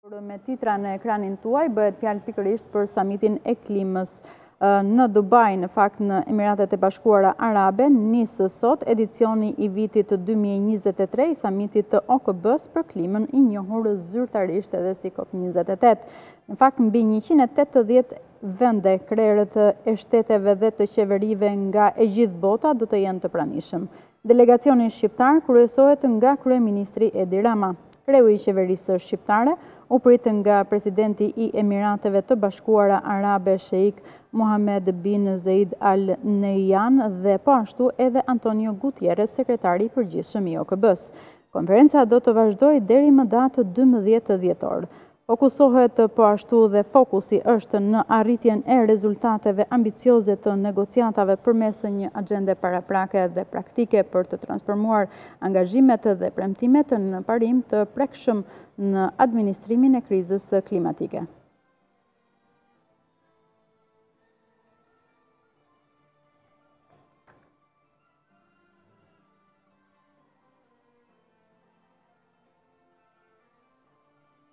Me titra në ekranin tuaj bëhet fjalë pikërisht për samitin e klimës në Dubai, në fakt në Emiratet e Bashkuara Arabe, nisë sot edicioni i vitit 2023 i samitit të OKB-s për klimën i njohur zyrtarisht edhe si COP28. Në fakt mbi 180 vende krerët e shteteve dhe të qeverive nga e gjithë bota do të jenë të pranishëm. Delegacioni shqiptar kryesohet nga kryeministri Edi Rama. Kreu i qeverisë shqiptare u prit nga presidenti i Emirateve të Bashkuara Arabe Sheikh Mohammed bin Zayed Al Nahyan dhe po ashtu edhe Antonio Gutierrez, sekretari i përgjithshëm i OKB-s. Konferenca do të vazhdojë deri më datë 12 dhjetor. Fokusohet po ashtu dhe fokusi është në arritjen e rezultateve ambicioze të negociatave përmes një agende paraprake dhe praktike për të transformuar angazhimet dhe premtimet në parim të prekshëm në administrimin e krizës klimatike.